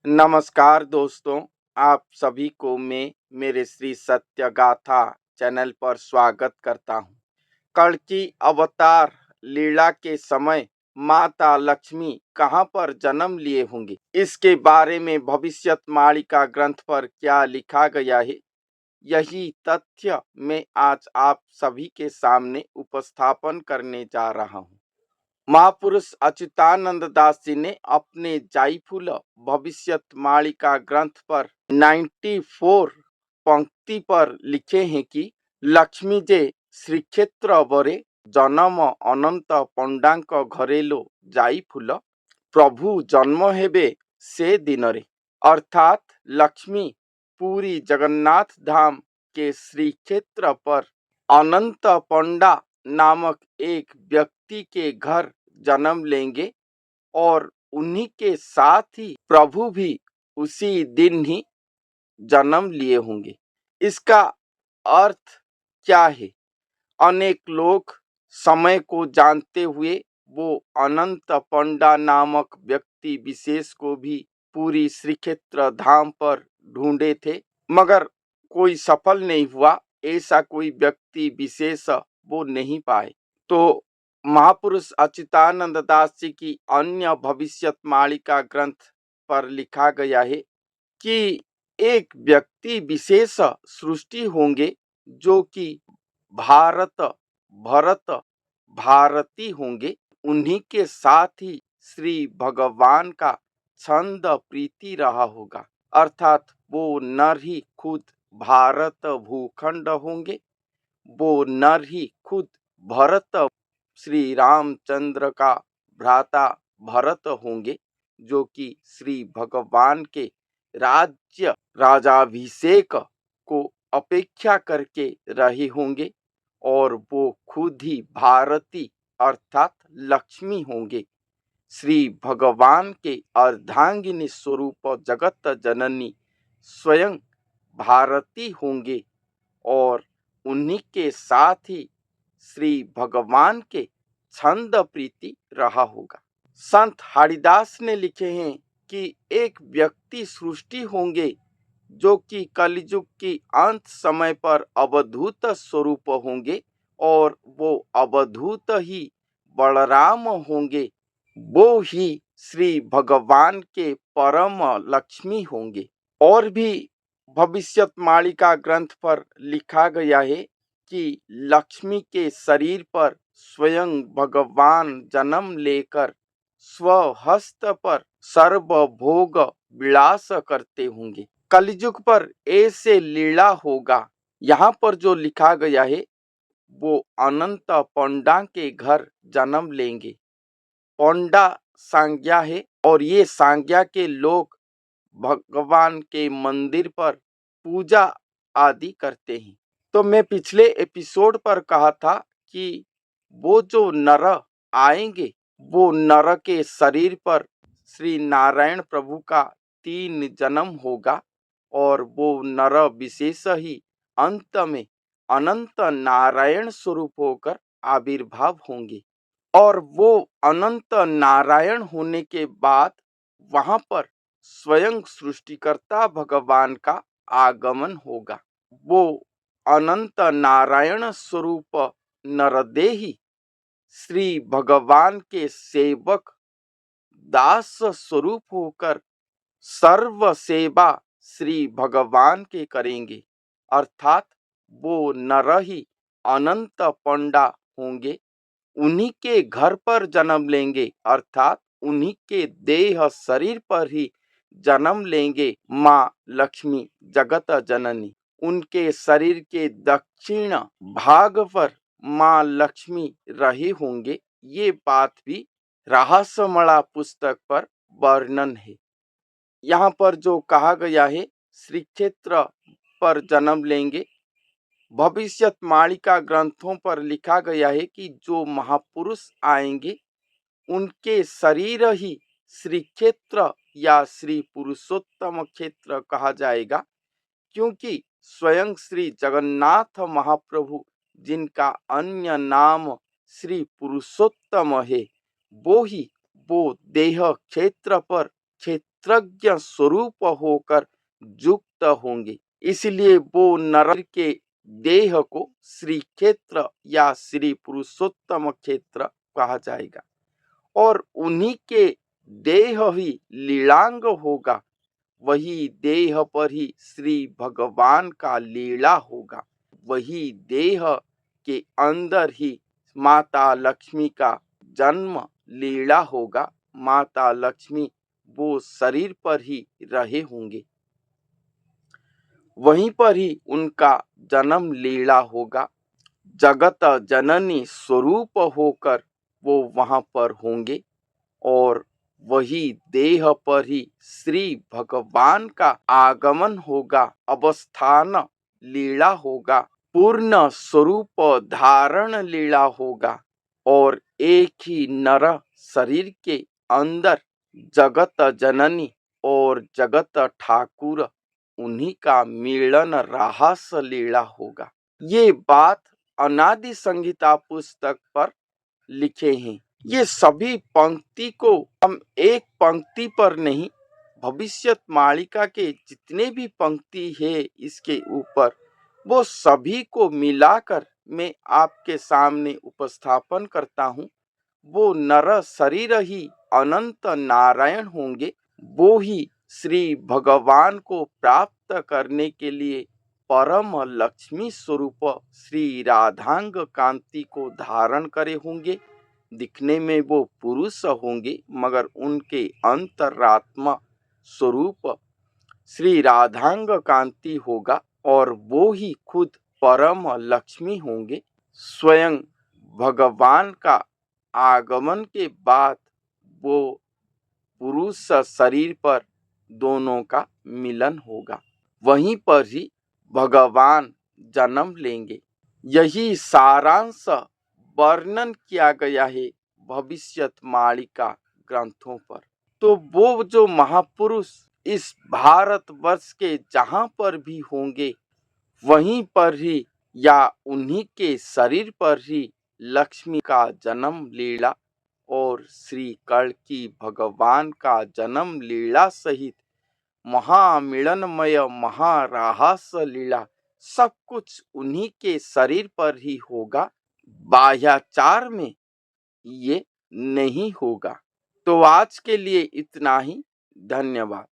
नमस्कार दोस्तों, आप सभी को मैं मेरे श्री सत्य गाथा चैनल पर स्वागत करता हूँ। कल्कि अवतार लीला के समय माता लक्ष्मी कहाँ पर जन्म लिए होंगे, इसके बारे में भविष्यवाणी ग्रंथ पर क्या लिखा गया है, यही तथ्य मैं आज आप सभी के सामने उपस्थापन करने जा रहा हूँ। महापुरुष अच्युतानंद दास जी ने अपने जायफुल भविष्यवाणी ग्रंथ पर 94 पंक्ति पर लिखे हैं कि लक्ष्मी जे श्री क्षेत्र बरे जन्म अनंत पंडांक घरेलो जायफुल प्रभु जन्म हेबे से दिन रे। अर्थात लक्ष्मी पूरी जगन्नाथ धाम के श्री क्षेत्र पर अनंत पंडा नामक एक व्यक्ति के घर जन्म लेंगे और उन्हीं के साथ ही प्रभु भी उसी दिन ही जन्म लिए होंगे। इसका अर्थ क्या है? अनेक लोग समय को जानते हुए वो अनंत पंडा नामक व्यक्ति विशेष को भी पूरी श्री क्षेत्र धाम पर ढूंढे थे, मगर कोई सफल नहीं हुआ। ऐसा कोई व्यक्ति विशेष वो नहीं पाए। तो महापुरुष अच्युतानंद दास जी की अन्य भविष्यवाणी ग्रंथ पर लिखा गया है कि एक व्यक्ति विशेष सृष्टि होंगे जो कि भारत भरत भारती होंगे। उन्हीं के साथ ही श्री भगवान का छंद प्रीति रहा होगा, अर्थात वो नर ही खुद भारत भूखंड होंगे। वो नर ही खुद भरत श्री रामचंद्र का भ्राता भरत होंगे, जो कि श्री भगवान के राज्य राजाभिषेक को अपेक्षा करके रहे होंगे और वो खुद ही भारती अर्थात लक्ष्मी होंगे। श्री भगवान के अर्धांगिनी स्वरूप जगत जननी स्वयं भारती होंगे और उन्हीं के साथ ही श्री भगवान के छंद प्रीति रहा होगा। संत हरिदास ने लिखे हैं कि एक व्यक्ति सृष्टि होंगे जो कि कलियुग की अंत समय पर अवधूत स्वरूप होंगे और वो अवधूत ही बलराम होंगे। वो ही श्री भगवान के परम लक्ष्मी होंगे। और भी भविष्यवाणी ग्रंथ पर लिखा गया है कि लक्ष्मी के शरीर पर स्वयं भगवान जन्म लेकर स्वहस्त पर सर्वभोग विलास करते होंगे। कलियुग पर ऐसे लीला होगा। यहाँ पर जो लिखा गया है वो अनंत पंडा के घर जन्म लेंगे। पंडा संज्ञा है और ये संज्ञा के लोग भगवान के मंदिर पर पूजा आदि करते हैं। तो मैं पिछले एपिसोड पर कहा था कि वो जो नर आएंगे वो नर के शरीर पर श्री नारायण प्रभु का 3 जन्म होगा और वो नर विशेष ही अंत में अनंत नारायण स्वरूप होकर आविर्भाव होंगे और वो अनंत नारायण होने के बाद वहां पर स्वयं सृष्टिकर्ता भगवान का आगमन होगा। वो अनंत नारायण स्वरूप नरदेही श्री भगवान के सेवक दास स्वरूप होकर सर्व सेवा श्री भगवान के करेंगे, अर्थात वो नर ही अनंत पंडा होंगे। उन्हीं के घर पर जन्म लेंगे, अर्थात उन्हीं के देह शरीर पर ही जन्म लेंगे माँ लक्ष्मी जगत जननी। उनके शरीर के दक्षिण भाग पर माँ लक्ष्मी रहे होंगे। ये बात भी रहस्यमय पुस्तक पर वर्णन है। यहाँ पर जो कहा गया है श्री क्षेत्र पर जन्म लेंगे, भविष्यवाणी ग्रंथों पर लिखा गया है कि जो महापुरुष आएंगे उनके शरीर ही श्री क्षेत्र या श्री पुरुषोत्तम क्षेत्र कहा जाएगा, क्योंकि स्वयं श्री जगन्नाथ महाप्रभु जिनका अन्य नाम श्री पुरुषोत्तम है, वो ही वो देह क्षेत्र पर क्षेत्रज्ञ स्वरूप होकर युक्त होंगे। इसलिए वो नर के देह को श्री क्षेत्र या श्री पुरुषोत्तम क्षेत्र कहा जाएगा और उन्हीं के देह ही लीलांग होगा। वही देह पर ही श्री भगवान का लीला होगा। वही देह के अंदर ही माता लक्ष्मी का जन्म लीला होगा। माता लक्ष्मी वो शरीर पर ही रहे होंगे, वहीं पर ही उनका जन्म लीला होगा। जगत जननी स्वरूप होकर वो वहां पर होंगे और वही देह पर ही श्री भगवान का आगमन होगा, अवस्थान लीला होगा, पूर्ण स्वरूप धारण लीला होगा और एक ही नर शरीर के अंदर जगत जननी और जगत ठाकुर उन्हीं का मिलन रास लीला होगा। ये बात अनादि संहिता पुस्तक पर लिखे हैं। ये सभी पंक्ति को हम एक पंक्ति पर नहीं, भविष्यत मालिका के जितने भी पंक्ति है इसके ऊपर, वो सभी को मिलाकर मैं आपके सामने उपस्थापन करता हूँ। वो नर शरीर ही अनंत नारायण होंगे। वो ही श्री भगवान को प्राप्त करने के लिए परम लक्ष्मी स्वरूप श्री राधांग कांति को धारण करे होंगे। दिखने में वो पुरुष होंगे मगर उनके अंतरात्मा स्वरूप श्री राधांग कांति होगा और वो ही खुद परम लक्ष्मी होंगे। स्वयं भगवान का आगमन के बाद वो पुरुष शरीर पर दोनों का मिलन होगा, वहीं पर ही भगवान जन्म लेंगे। यही सारांश वर्णन किया गया है भविष्यत मालिका ग्रंथों पर। तो वो जो महापुरुष इस भारतवर्ष के जहां पर भी होंगे, वहीं पर ही या उन्हीं के शरीर पर ही लक्ष्मी का जन्म लीला और श्री कल्कि भगवान का जन्म लीला सहित महामिलनमय महारास लीला सब कुछ उन्हीं के शरीर पर ही होगा। बाह्याचार में ये नहीं होगा। तो आज के लिए इतना ही। धन्यवाद।